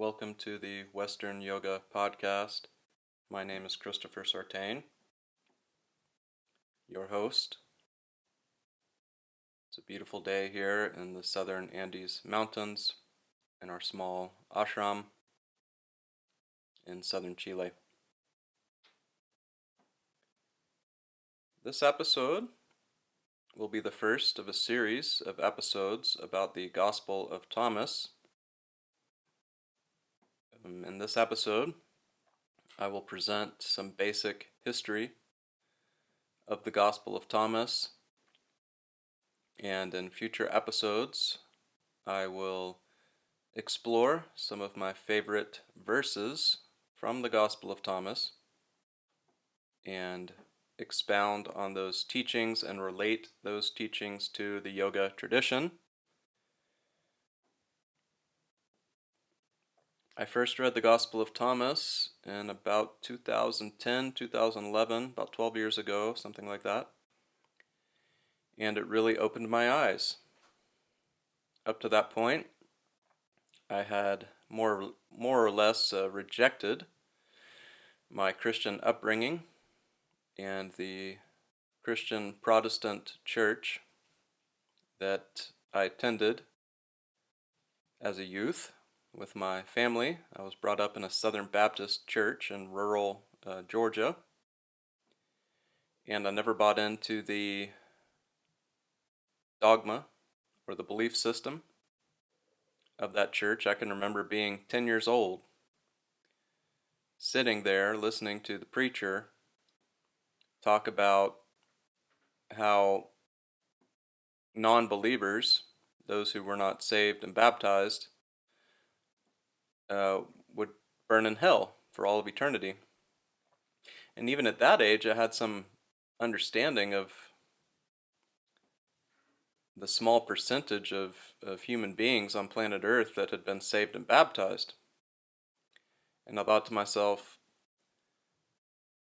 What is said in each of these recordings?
Welcome to the Western Yoga Podcast. My name is Christopher Sartain, your host. It's a beautiful day here in the southern Andes Mountains in our small ashram in southern Chile. This episode will be the first of a series of episodes about the Gospel of Thomas. In this episode, I will present some basic history of the Gospel of Thomas, and in future episodes, I will explore some of my favorite verses from the Gospel of Thomas and expound on those teachings and relate those teachings to the yoga tradition. I first read the Gospel of Thomas in about 2010, 2011, about 12 years ago, something like that. And it really opened my eyes. Up to that point, I had more or less rejected my Christian upbringing and the Christian Protestant church that I attended as a youth with my family. I was brought up in a Southern Baptist church in rural Georgia, and I never bought into the dogma or the belief system of that church. I can remember being 10 years old, sitting there listening to the preacher talk about how non-believers, those who were not saved and baptized, would burn in hell for all of eternity. And even at that age, I had some understanding of the small percentage of human beings on planet Earth that had been saved and baptized. And I thought to myself,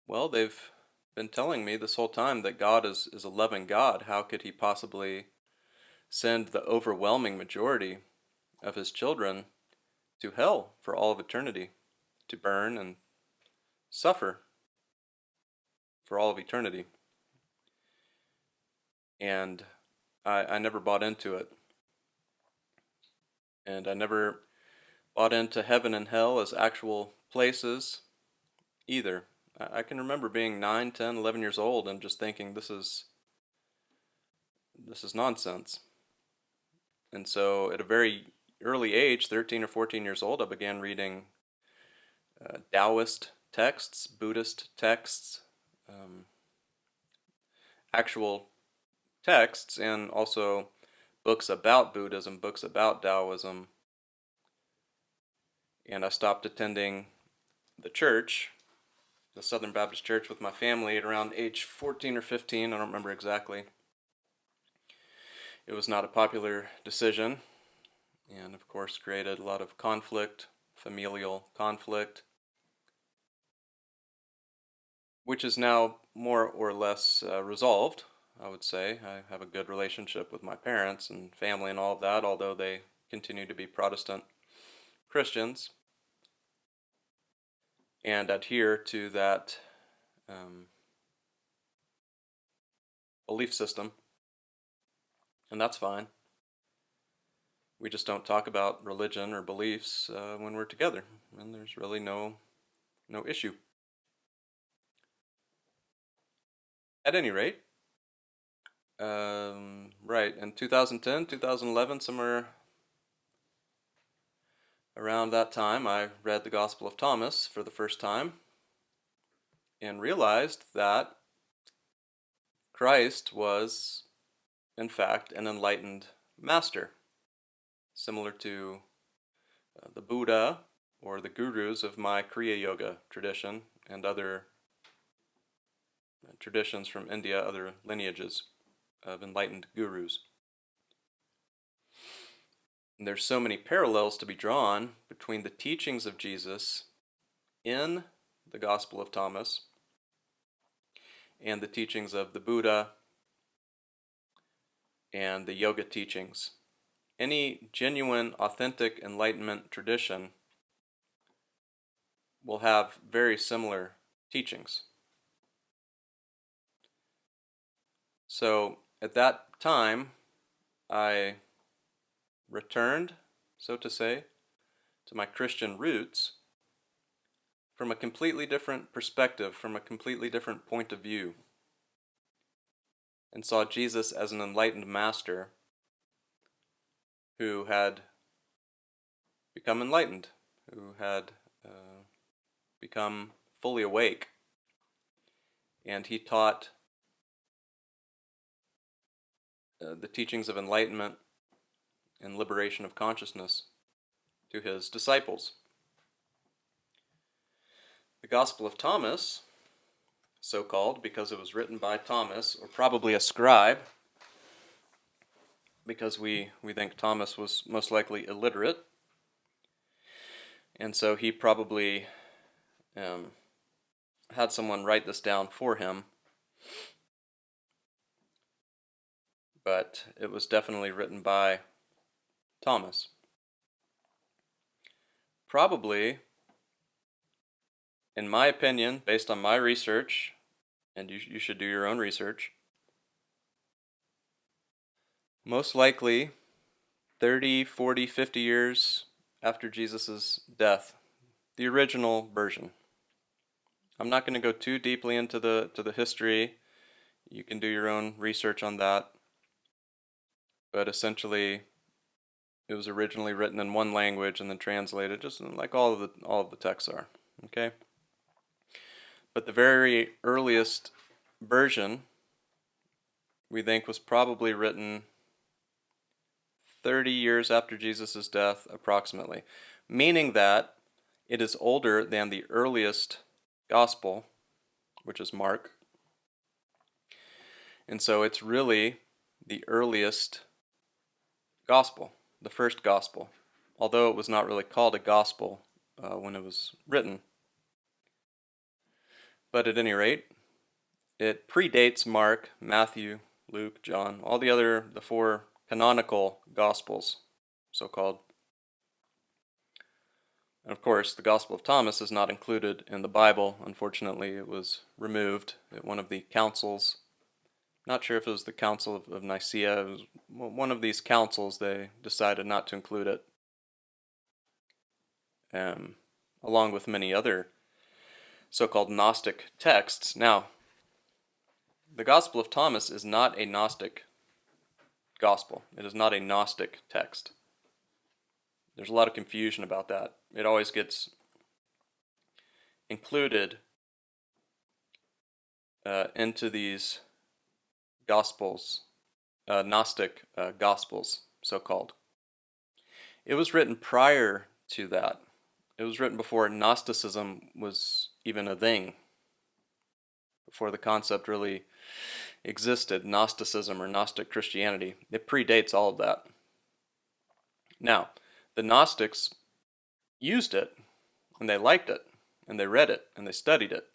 well, they've been telling me this whole time that God is a loving God. How could he possibly send the overwhelming majority of his children to hell for all of eternity, to burn and suffer for all of eternity? And I never bought into it. And I never bought into heaven and hell as actual places either. I can remember being 9, 10, 11 years old and just thinking this is nonsense. And so at a very early age, 13 or 14 years old, I began reading Taoist texts, Buddhist texts, actual texts, and also books about Buddhism, books about Taoism. And I stopped attending the church, the Southern Baptist Church, with my family at around age 14 or 15. I don't remember exactly. It was not a popular decision, and of course created a lot of conflict, familial conflict, which is now more or less resolved, I would say. I have a good relationship with my parents and family and all of that, although they continue to be Protestant Christians and adhere to that belief system, and that's fine. We just don't talk about religion or beliefs when we're together, and there's really no issue. At any rate, right, in 2010, 2011, somewhere around that time, I read the Gospel of Thomas for the first time and realized that Christ was, in fact, an enlightened master, similar to the Buddha or the gurus of my Kriya Yoga tradition and other traditions from India, other lineages of enlightened gurus. And there's so many parallels to be drawn between the teachings of Jesus in the Gospel of Thomas and the teachings of the Buddha and the yoga teachings. Any genuine, authentic Enlightenment tradition will have very similar teachings. So at that time, I returned, so to say, to my Christian roots from a completely different perspective, from a completely different point of view, and saw Jesus as an enlightened master who had become enlightened, who had become fully awake. And he taught the teachings of enlightenment and liberation of consciousness to his disciples. The Gospel of Thomas, so called because it was written by Thomas, or probably a scribe, because we think Thomas was most likely illiterate, and so he probably had someone write this down for him, but it was definitely written by Thomas. Probably, in my opinion, based on my research, and you should do your own research, most likely 30, 40, 50 years after Jesus' death, the original version. I'm not going to go too deeply into the history. You can do your own research on that. But essentially, it was originally written in one language and then translated, just like all of the texts are. Okay? But the very earliest version, we think, was probably written 30 years after Jesus' death, approximately, meaning that it is older than the earliest gospel, which is Mark. And so it's really the earliest gospel, the first gospel, although it was not really called a gospel when it was written. But at any rate, it predates Mark, Matthew, Luke, John, all the four canonical gospels, so-called. And of course, the Gospel of Thomas is not included in the Bible. Unfortunately, it was removed at one of the councils. Not sure if it was the Council of Nicaea. It was one of these councils. They decided not to include it, along with many other so-called Gnostic texts. Now, the Gospel of Thomas is not a Gnostic gospel. It is not a Gnostic text. There's a lot of confusion about that. It always gets included into these gospels, Gnostic gospels, so-called. It was written prior to that. It was written before Gnosticism was even a thing, before the concept really existed, Gnosticism or Gnostic Christianity. It predates all of that. Now, the Gnostics used it, and they liked it, and they read it, and they studied it,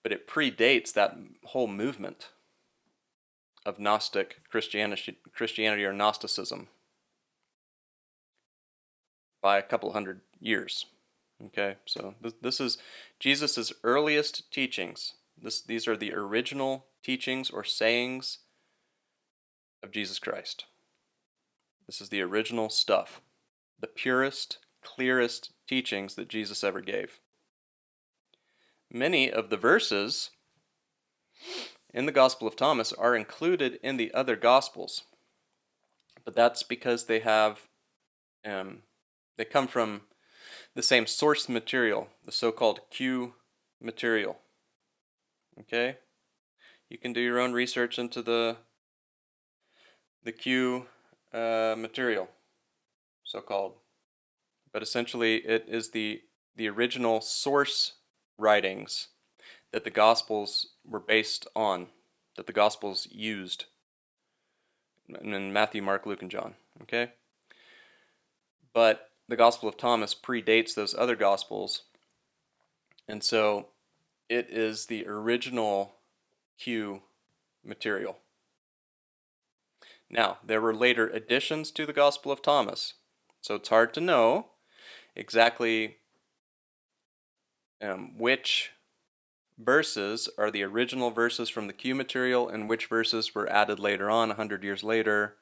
but it predates that whole movement of Gnostic Christianity or Gnosticism by a couple hundred years. Okay, so this is Jesus' earliest teachings. These are the original teachings or sayings of Jesus Christ. This is the original stuff, the purest, clearest teachings that Jesus ever gave. Many of the verses in the Gospel of Thomas are included in the other Gospels, but that's because they come from the same source material, the so-called Q material. Okay? You can do your own research into the Q material, so-called. But essentially, it is the original source writings that the Gospels were based on, that the Gospels used in Matthew, Mark, Luke, and John. Okay? But the Gospel of Thomas predates those other Gospels, and so it is the original Q material. Now, there were later additions to the Gospel of Thomas, so it's hard to know exactly which verses are the original verses from the Q material and which verses were added later on, 100 years later.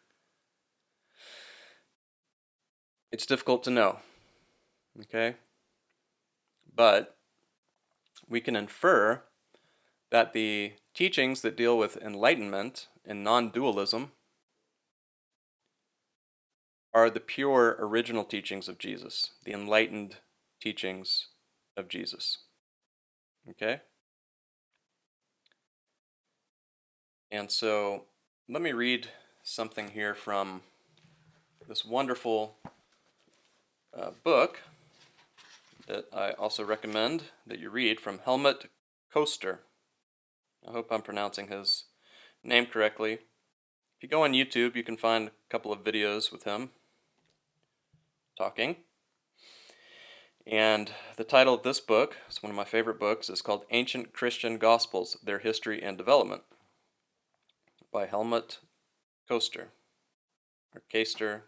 It's difficult to know, okay? But we can infer that the teachings that deal with enlightenment and non-dualism are the pure original teachings of Jesus, the enlightened teachings of Jesus. Okay? And so let me read something here from this wonderful book that I also recommend that you read from Helmut Koester. I hope I'm pronouncing his name correctly. If you go on YouTube, you can find a couple of videos with him talking. And the title of this book, it's one of my favorite books, is called Ancient Christian Gospels, Their History and Development by Helmut Koester, or Koester,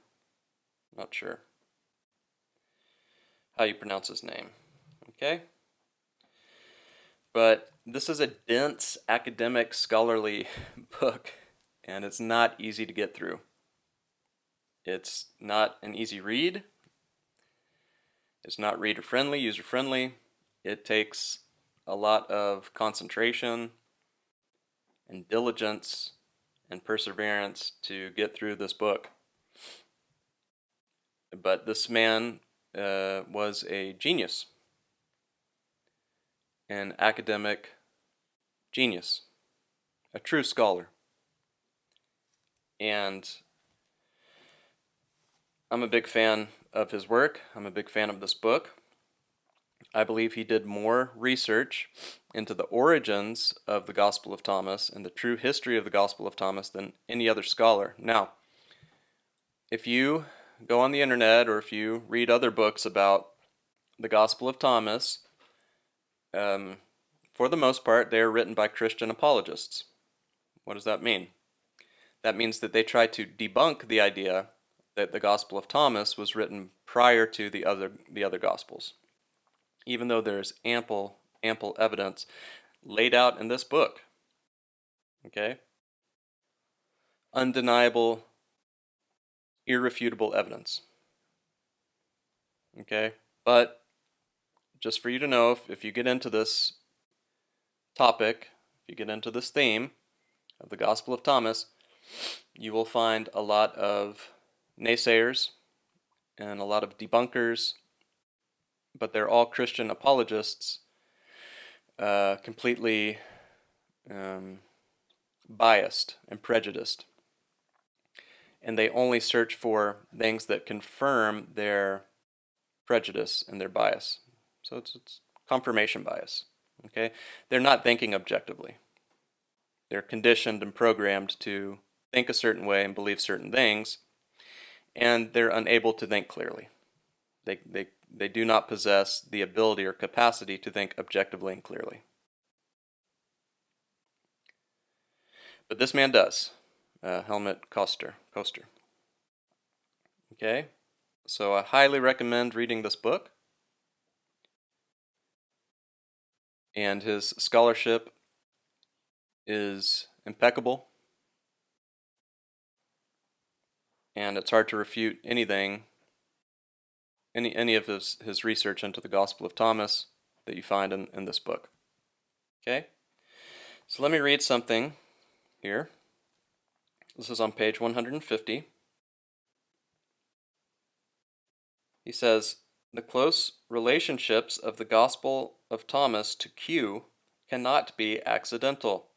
not sure how you pronounce his name, okay? But this is a dense academic scholarly book, and it's not easy to get through. It's not an easy read. It's not reader-friendly, user-friendly. It takes a lot of concentration and diligence and perseverance to get through this book. But this man was a genius, an academic genius, a true scholar. And I'm a big fan of his work. I'm a big fan of this book. I believe he did more research into the origins of the Gospel of Thomas and the true history of the Gospel of Thomas than any other scholar. Now, if you go on the internet or if you read other books about the Gospel of Thomas, for the most part, they are written by Christian apologists. What does that mean? That means that they try to debunk the idea that the Gospel of Thomas was written prior to the other Gospels, even though there's ample evidence laid out in this book. Okay? Undeniable, irrefutable evidence. Okay? But just for you to know, if you get into this topic, if you get into this theme of the Gospel of Thomas, you will find a lot of naysayers and a lot of debunkers, but they're all Christian apologists, completely biased and prejudiced. And they only search for things that confirm their prejudice and their bias. So it's confirmation bias. Okay? They're not thinking objectively. They're conditioned and programmed to think a certain way and believe certain things, and they're unable to think clearly. They do not possess the ability or capacity to think objectively and clearly. But this man does, Helmut Koester. Okay, so I highly recommend reading this book. And his scholarship is impeccable. And it's hard to refute anything, any of his research into the Gospel of Thomas that you find in this book. Okay? So let me read something here. This is on page 150. He says, "The close relationships of the Gospel of Thomas to Q cannot be accidental,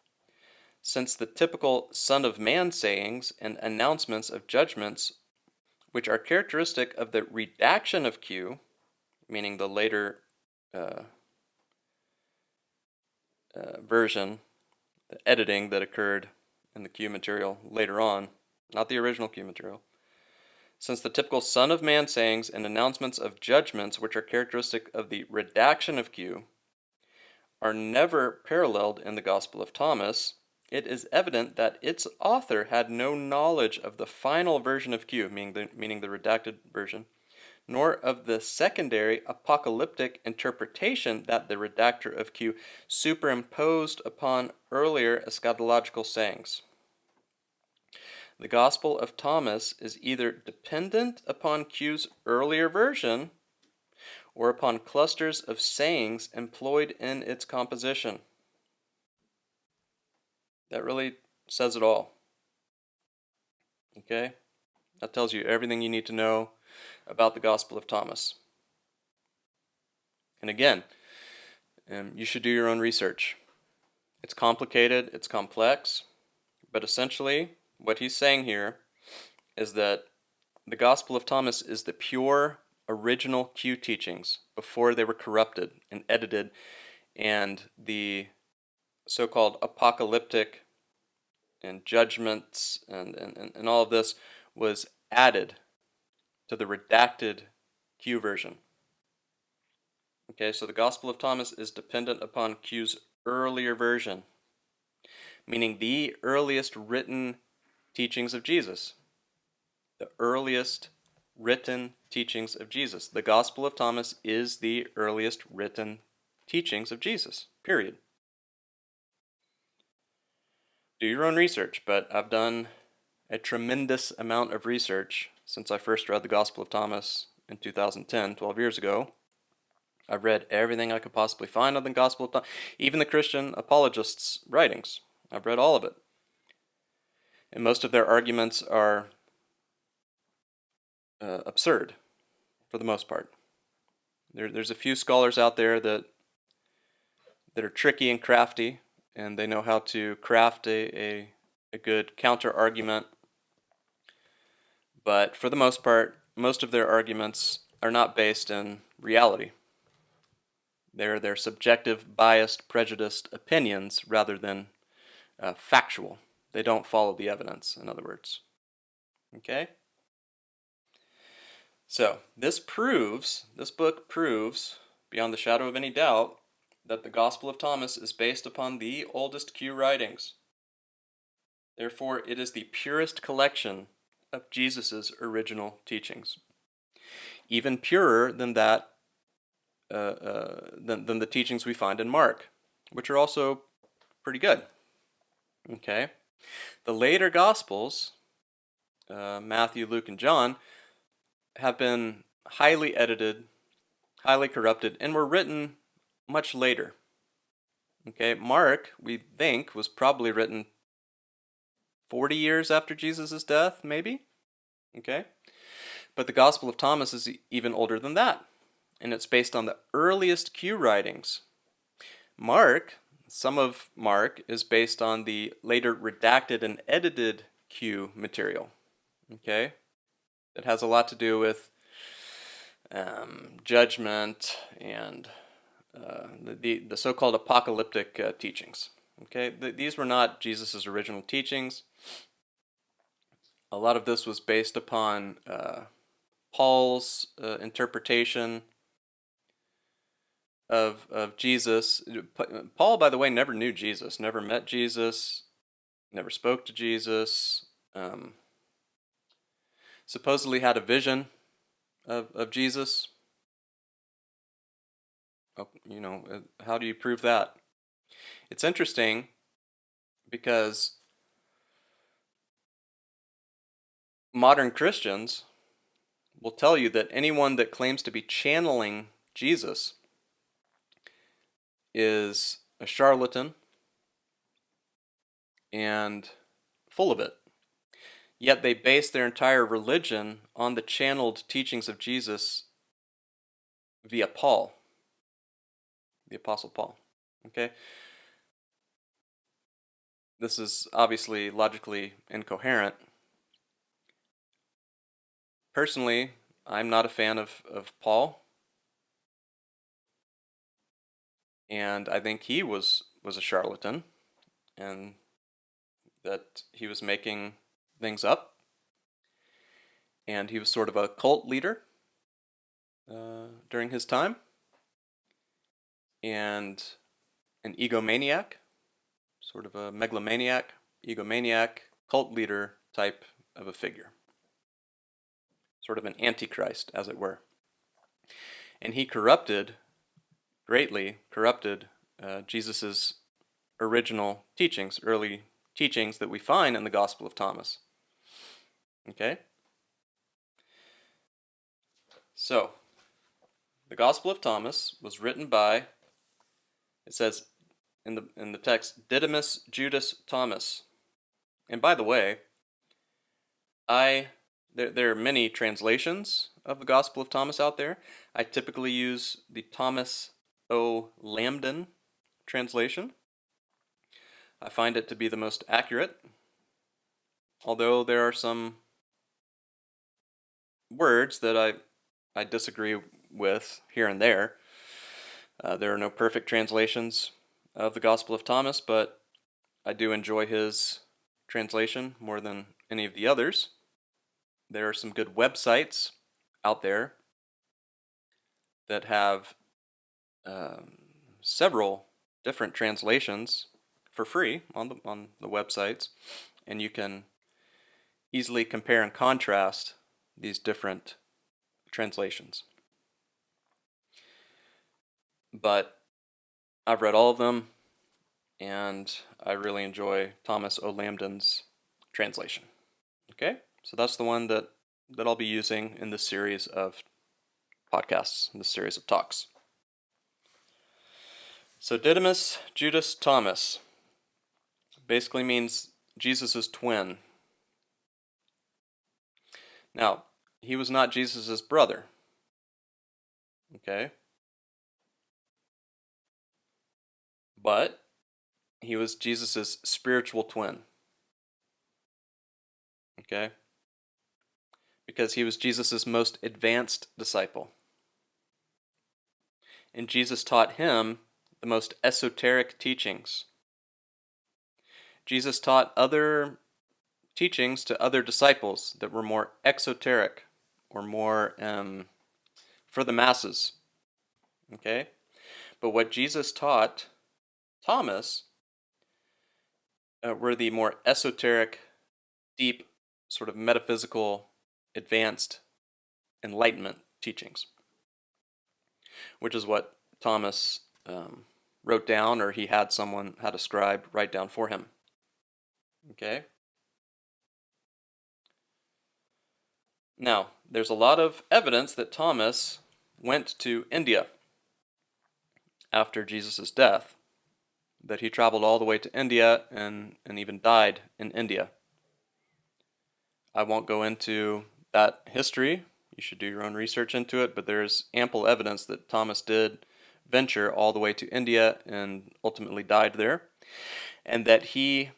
since the typical Son of Man sayings and announcements of judgments, which are characteristic of the redaction of Q, meaning the later version, the editing that occurred in the Q material later on, not the original Q material, since the typical Son of Man sayings and announcements of judgments, which are characteristic of the redaction of Q, are never paralleled in the Gospel of Thomas, it is evident that its author had no knowledge of the final version of Q, meaning the redacted version, nor of the secondary apocalyptic interpretation that the redactor of Q superimposed upon earlier eschatological sayings. The Gospel of Thomas is either dependent upon Q's earlier version or upon clusters of sayings employed in its composition. That really says it all. Okay? That tells you everything you need to know about the Gospel of Thomas. And again, you should do your own research. It's complicated, it's complex, but essentially what he's saying here is that the Gospel of Thomas is the pure original Q teachings before they were corrupted and edited, and the so-called apocalyptic and judgments and all of this was added to the redacted Q version. Okay, so the Gospel of Thomas is dependent upon Q's earlier version, meaning the earliest written teachings of Jesus. The earliest written teachings of Jesus. The Gospel of Thomas is the earliest written teachings of Jesus, period. Do your own research, but I've done a tremendous amount of research since I first read the Gospel of Thomas in 2010, 12 years ago. I've read everything I could possibly find on the Gospel of Thomas, even the Christian apologists' writings. I've read all of it. And most of their arguments are absurd, for the most part. There's a few scholars out there that are tricky and crafty, and they know how to craft a good counter-argument. But for the most part, most of their arguments are not based in reality. They're their subjective, biased, prejudiced opinions rather than factual. They don't follow the evidence, in other words. Okay? So, this book proves, beyond the shadow of any doubt, that the Gospel of Thomas is based upon the oldest Q writings. Therefore, it is the purest collection of Jesus' original teachings. Even purer than that, than the teachings we find in Mark, which are also pretty good. Okay? The later Gospels, Matthew, Luke, and John, have been highly edited, highly corrupted, and were written much later. Okay, Mark, we think, was probably written 40 years after Jesus' death, maybe? Okay? But the Gospel of Thomas is even older than that, and it's based on the earliest Q writings. Some of Mark is based on the later redacted and edited Q material. Okay? It has a lot to do with judgment and the so-called apocalyptic teachings. Okay, these were not Jesus' original teachings. A lot of this was based upon Paul's interpretation of Jesus. Paul, by the way, never knew Jesus, never met Jesus, never spoke to Jesus. Supposedly had a vision of Jesus. How do you prove that? It's interesting because modern Christians will tell you that anyone that claims to be channeling Jesus is a charlatan and full of it. Yet they base their entire religion on the channeled teachings of Jesus via Paul, the Apostle Paul. Okay? This is obviously logically incoherent. Personally, I'm not a fan of Paul. And I think he was a charlatan, and that he was making things up. And he was sort of a cult leader during his time, and an egomaniac, sort of a megalomaniac, egomaniac, cult leader type of a figure. Sort of an antichrist, as it were. And he greatly corrupted Jesus's original teachings, early teachings that we find in the Gospel of Thomas. Okay? So, the Gospel of Thomas was written by, it says in the text, Didymus Judas Thomas. And by the way, there are many translations of the Gospel of Thomas out there. I typically use the Thomas O. Lambden translation. I find it to be the most accurate, although there are some words that I disagree with here and there. There are no perfect translations of the Gospel of Thomas, but I do enjoy his translation more than any of the others. There are some good websites out there that have several different translations for free on the websites, and you can easily compare and contrast these different translations. But I've read all of them, and I really enjoy Thomas O. Lambden's translation. Okay, so that's the one that I'll be using in this series of podcasts, in this series of talks. So Didymus Judas Thomas basically means Jesus' twin. Now, he was not Jesus' brother. Okay? But he was Jesus' spiritual twin. Okay? Because he was Jesus' most advanced disciple. And Jesus taught him the most esoteric teachings. Jesus taught other teachings to other disciples that were more exoteric or more for the masses. Okay? But what Jesus taught Thomas were the more esoteric, deep, sort of metaphysical, advanced Enlightenment teachings, which is what Thomas wrote down, or he had a scribe write down for him. Okay? Now, there's a lot of evidence that Thomas went to India after Jesus' death, that he traveled all the way to India and even died in India. I won't go into that history. You should do your own research into it, but there's ample evidence that Thomas did venture all the way to India and ultimately died there, and that he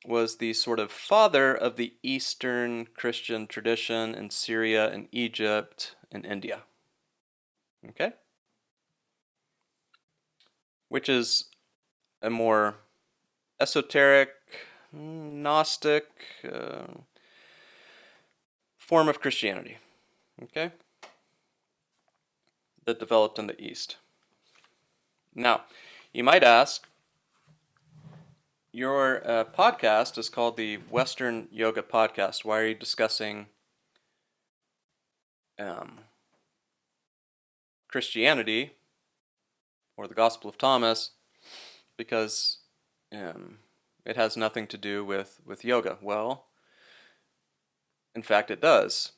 was the sort of father of the Eastern Christian tradition in Syria and Egypt and India. Okay? Which is a more esoteric, Gnostic form of Christianity. Okay? That developed in the East. Now, you might ask, your podcast is called the Western Yoga Podcast. Why are you discussing Christianity or the Gospel of Thomas? Because it has nothing to do with yoga. Well, in fact, it does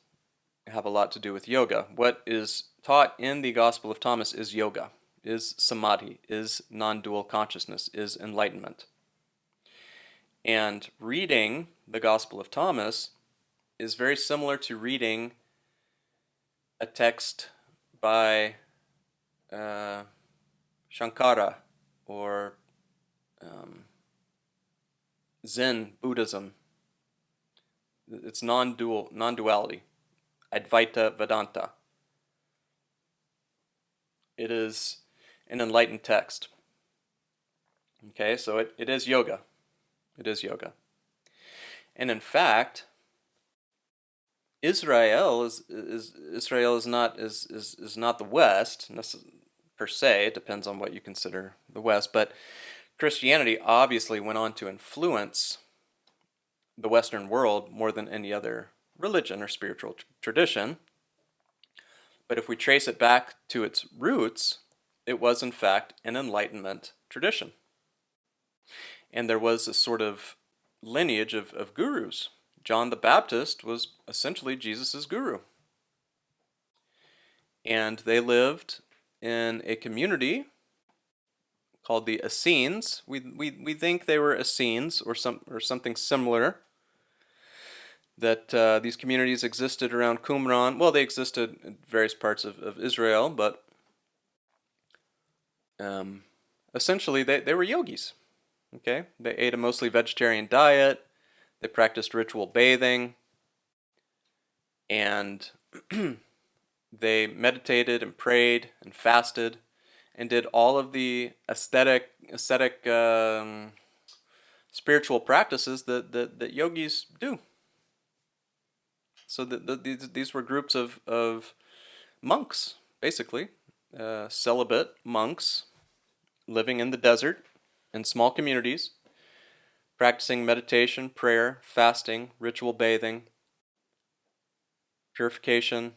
have a lot to do with yoga. What is taught in the Gospel of Thomas is yoga, is samadhi, is non-dual consciousness, is enlightenment. And reading the Gospel of Thomas is very similar to reading a text by Shankara or Zen Buddhism. It's non-duality, Advaita Vedanta. It is an enlightened text. Okay, so it is yoga. It is yoga. And in fact, Israel is not the West per se. It depends on what you consider the West, but Christianity obviously went on to influence the Western world more than any other religion or spiritual tradition. But if we trace it back to its roots, it was in fact an Enlightenment tradition. And there was a sort of lineage of gurus. John the Baptist was essentially Jesus' guru. And they lived in a community called the Essenes. We think they were Essenes or something similar. That these communities existed around Qumran. Well, they existed in various parts of Israel, but essentially they were yogis. Okay, they ate a mostly vegetarian diet. They practiced ritual bathing, and they meditated and prayed and fasted, and did all of the ascetic spiritual practices that yogis do. So these were groups of monks, basically, celibate monks living in the desert in small communities, practicing meditation, prayer, fasting, ritual bathing, purification.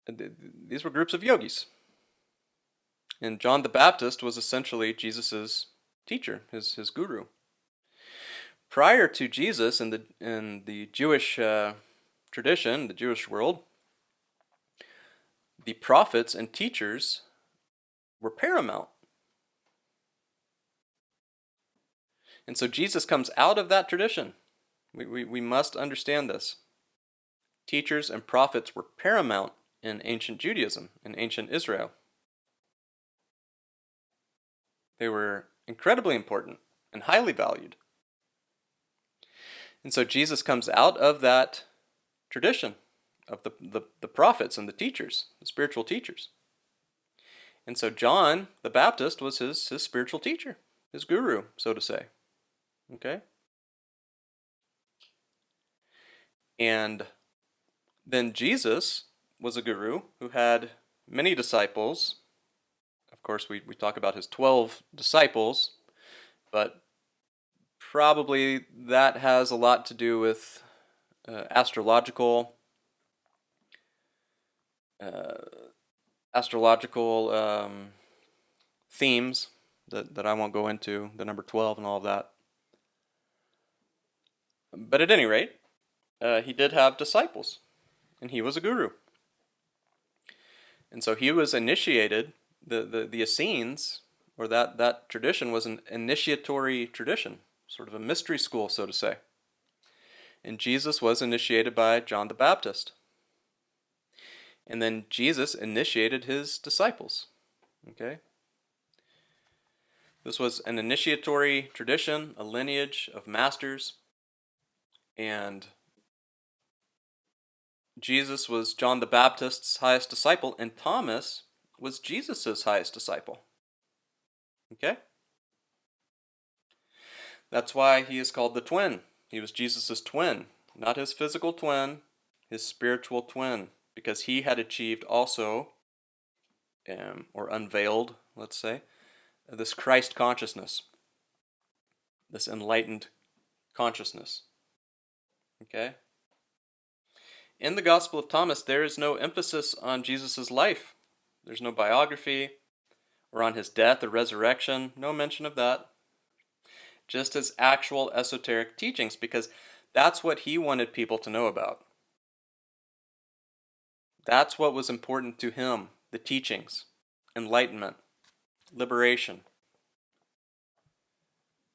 These were groups of yogis. And John the Baptist was essentially Jesus's teacher, his guru. Prior to Jesus in the Jewish tradition, the Jewish world, the prophets and teachers were paramount. And so Jesus comes out of that tradition. We must understand this. Teachers and prophets were paramount in ancient Judaism, in ancient Israel. They were incredibly important and highly valued. And so Jesus comes out of that tradition of the prophets and the teachers, the spiritual teachers. And so John the Baptist was his spiritual teacher, his guru, so to say. Okay? And then Jesus was a guru who had many disciples. Of course, we talk about his 12 disciples, but probably that has a lot to do with astrological themes that I won't go into, the number 12 and all of that. But at any rate, he did have disciples, and he was a guru. And so he was initiated, the Essenes, or that tradition was an initiatory tradition, sort of a mystery school, so to say. And Jesus was initiated by John the Baptist. And then Jesus initiated his disciples. Okay? This was an initiatory tradition, a lineage of masters. And Jesus was John the Baptist's highest disciple, and Thomas was Jesus's highest disciple. Okay? That's why he is called the twin. He was Jesus's twin, not his physical twin, his spiritual twin, because he had achieved also, or unveiled, let's say, this Christ consciousness, this enlightened consciousness. Okay? In the Gospel of Thomas, there is no emphasis on Jesus' life. There's no biography or on his death or resurrection. No mention of that. Just his actual esoteric teachings, because that's what he wanted people to know about. That's what was important to him, the teachings, enlightenment, liberation,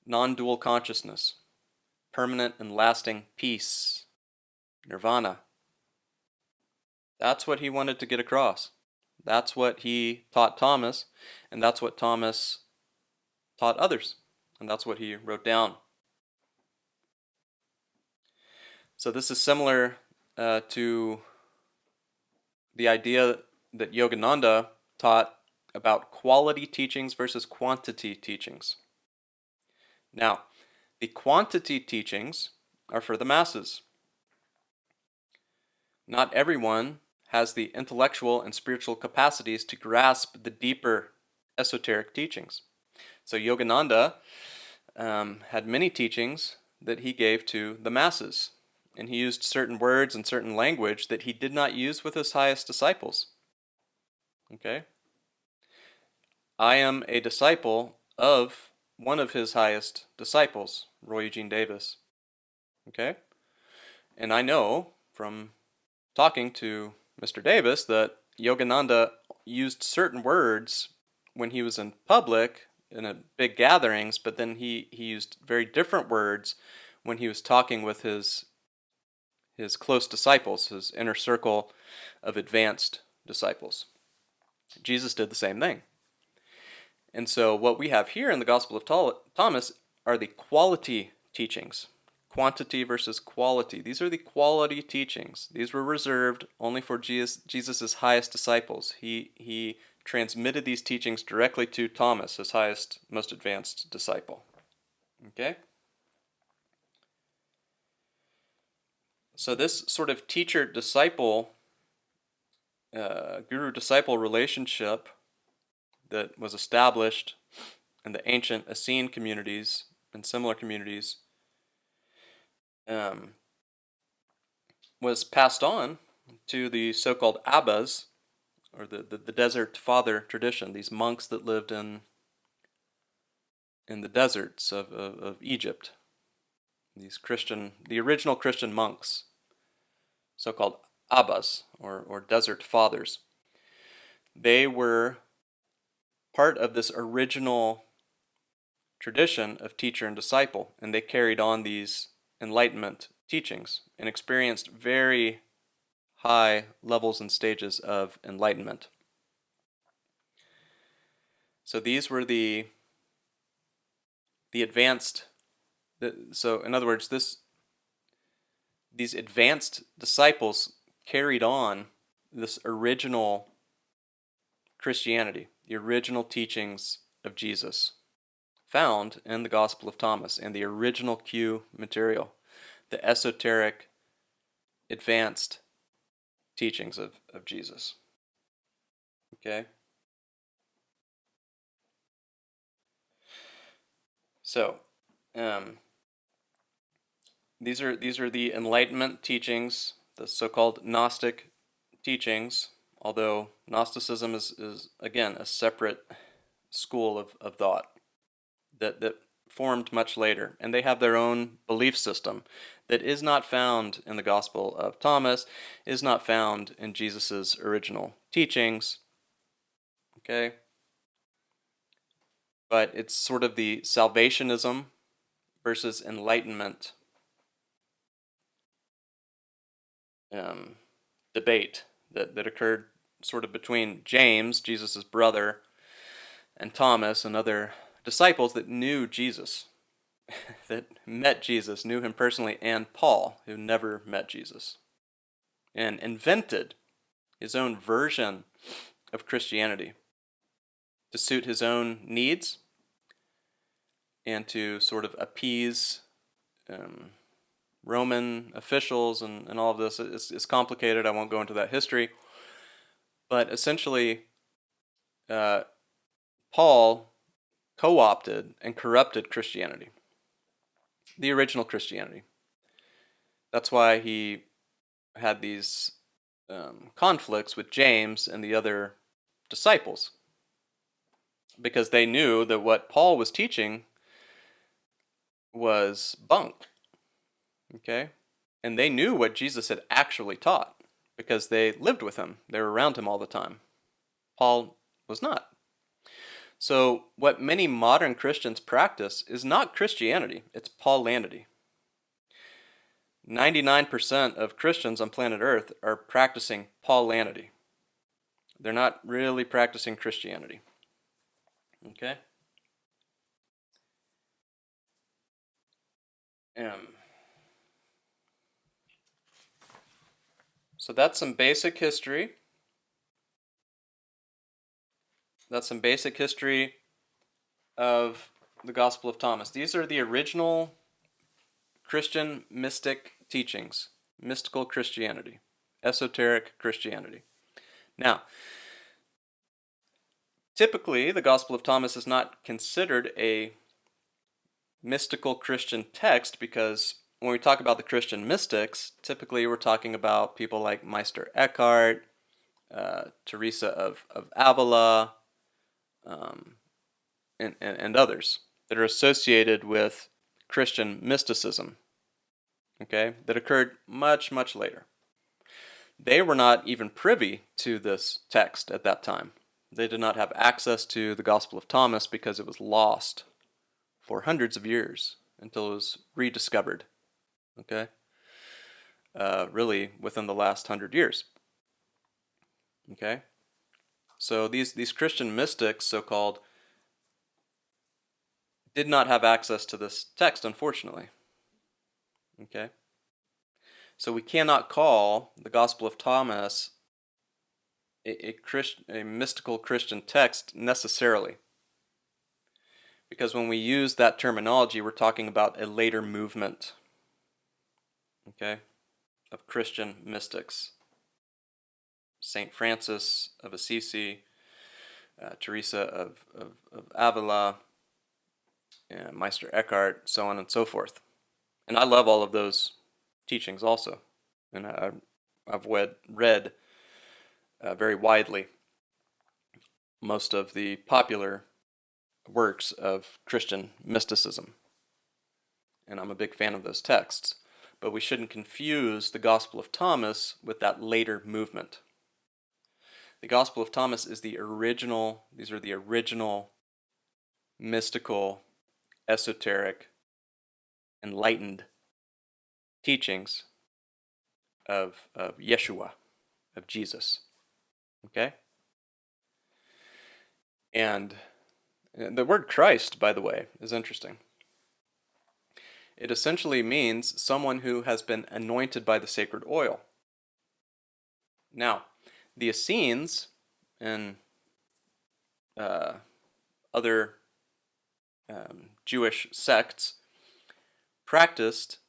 non-dual consciousness, permanent and lasting peace, nirvana. That's what he wanted to get across. That's what he taught Thomas, and that's what Thomas taught others, and that's what he wrote down. So this is similar to the idea that Yogananda taught about quality teachings versus quantity teachings. Now, the quantity teachings are for the masses. Not everyone has the intellectual and spiritual capacities to grasp the deeper esoteric teachings. So Yogananda had many teachings that he gave to the masses, and he used certain words and certain language that he did not use with his highest disciples. Okay? I am a disciple of one of his highest disciples, Roy Eugene Davis. Okay? And I know from talking to Mr. Davis that Yogananda used certain words when he was in public in a big gatherings, but then he used very different words when he was talking with his close disciples, his inner circle of advanced disciples. Jesus did the same thing. And so what we have here in the Gospel of Thomas are the quality teachings. Quantity versus quality. These are the quality teachings. These were reserved only for Jesus' highest disciples. He transmitted these teachings directly to Thomas, his highest, most advanced disciple. Okay? So this sort of teacher-disciple, guru-disciple relationship that was established in the ancient Essene communities and similar communities was passed on to the so-called Abbas, or the desert father tradition, these monks that lived in the deserts of Egypt, the original Christian monks, so-called Abbas, or desert fathers. They were part of this original tradition of teacher and disciple, and they carried on these Enlightenment teachings and experienced very high levels and stages of enlightenment. So these were the advanced. So in other words, these advanced disciples carried on this original Christianity, the original teachings of Jesus, found in the Gospel of Thomas and the original Q material, the esoteric, advanced teachings of Jesus. Okay? So, these are the Enlightenment teachings, the so-called Gnostic teachings, although Gnosticism is again a separate school of thought that formed much later, and they have their own belief system that is not found in the Gospel of Thomas, is not found in Jesus' original teachings. Okay? But it's sort of the salvationism versus enlightenment debate that occurred sort of between James, Jesus' brother, and Thomas and other disciples that knew Jesus, that met Jesus, knew him personally, and Paul, who never met Jesus, and invented his own version of Christianity to suit his own needs and to sort of appease Roman officials and all of this. It's complicated. I won't go into that history. But essentially, Paul co-opted and corrupted Christianity, the original Christianity. That's why he had these conflicts with James and the other disciples, because they knew that what Paul was teaching was bunk. Okay? And they knew what Jesus had actually taught because they lived with him. They were around him all the time. Paul was not. So what many modern Christians practice is not Christianity, it's Paulinity. 99% of Christians on planet Earth are practicing Paulinity. They're not really practicing Christianity. Okay? So that's some basic history. That's some basic history of the Gospel of Thomas. These are the original Christian mystic teachings, mystical Christianity, esoteric Christianity. Now, typically, the Gospel of Thomas is not considered a mystical Christian text because when we talk about the Christian mystics, typically we're talking about people like Meister Eckhart, Teresa of Avila, um, and others that are associated with Christian mysticism, okay, that occurred much, much later. They were not even privy to this text at that time. They did not have access to the Gospel of Thomas because it was lost for hundreds of years until it was rediscovered, okay, really within the last 100 years, okay. So these Christian mystics, so-called, did not have access to this text, unfortunately, okay. So we cannot call the Gospel of Thomas a mystical Christian text necessarily, because when we use that terminology, we're talking about a later movement, okay, of Christian mystics. Saint Francis of Assisi, Teresa of Avila, and Meister Eckhart, so on and so forth. And I love all of those teachings also, and I've read very widely most of the popular works of Christian mysticism, and I'm a big fan of those texts. But we shouldn't confuse the Gospel of Thomas with that later movement. The Gospel of Thomas is the original, these are the original mystical, esoteric, enlightened teachings of Yeshua, of Jesus. Okay? And the word Christ, by the way, is interesting. It essentially means someone who has been anointed by the sacred oil. Now, the Essenes and other Jewish sects practiced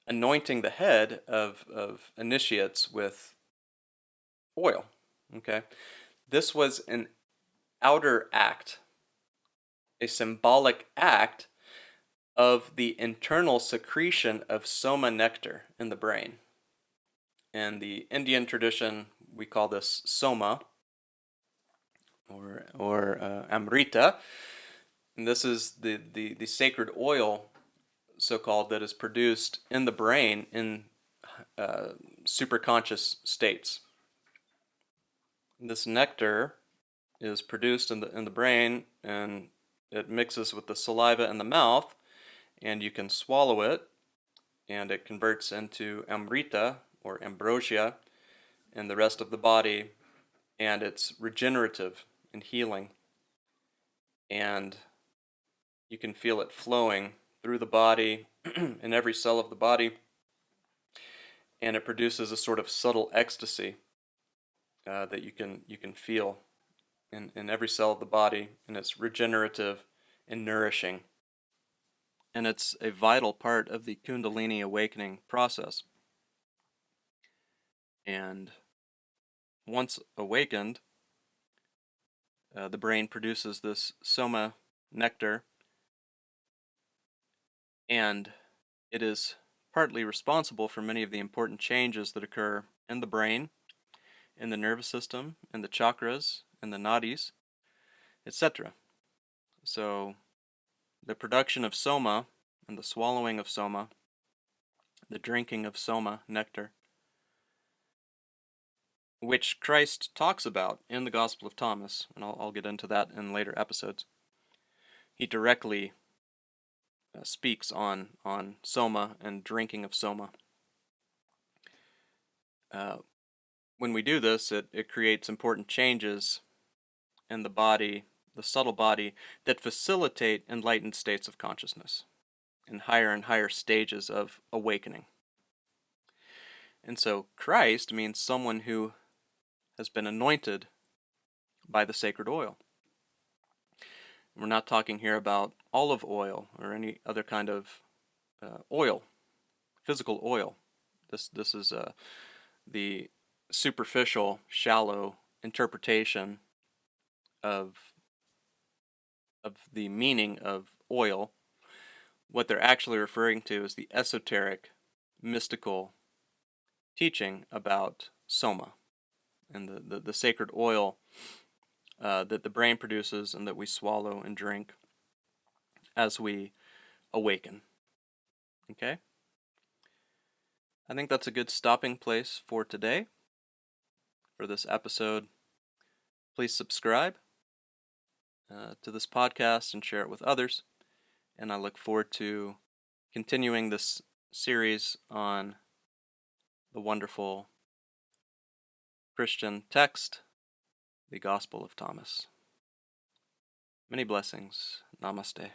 anointing the head of initiates with oil. Okay? This was an outer act, a symbolic act of the internal secretion of soma nectar in the brain. In the Indian tradition, we call this soma or amrita. And this is the sacred oil, so-called, that is produced in the brain in superconscious states. This nectar is produced in the brain, and it mixes with the saliva in the mouth, and you can swallow it, and it converts into amrita or ambrosia in the rest of the body, and it's regenerative and healing, and you can feel it flowing through the body in every cell of the body, and it produces a sort of subtle ecstasy that you can feel in every cell of the body, and it's regenerative and nourishing. And it's a vital part of the Kundalini awakening process. And once awakened, the brain produces this soma nectar, and it is partly responsible for many of the important changes that occur in the brain, in the nervous system, in the chakras, in the nadis, etc. So the production of soma and the swallowing of soma, the drinking of soma nectar, which Christ talks about in the Gospel of Thomas, and I'll get into that in later episodes. He directly speaks on soma and drinking of soma. When we do this, it creates important changes in the body, the subtle body, that facilitate enlightened states of consciousness and higher stages of awakening. And so Christ means someone who has been anointed by the sacred oil. We're not talking here about olive oil or any other kind of oil, physical oil. This is the superficial, shallow interpretation of the meaning of oil, what they're actually referring to is the esoteric, mystical teaching about soma and the sacred oil that the brain produces and that we swallow and drink as we awaken. Okay? I think that's a good stopping place for today, for this episode. Please subscribe to this podcast and share it with others. And I look forward to continuing this series on the wonderful Christian text, the Gospel of Thomas. Many blessings. Namaste.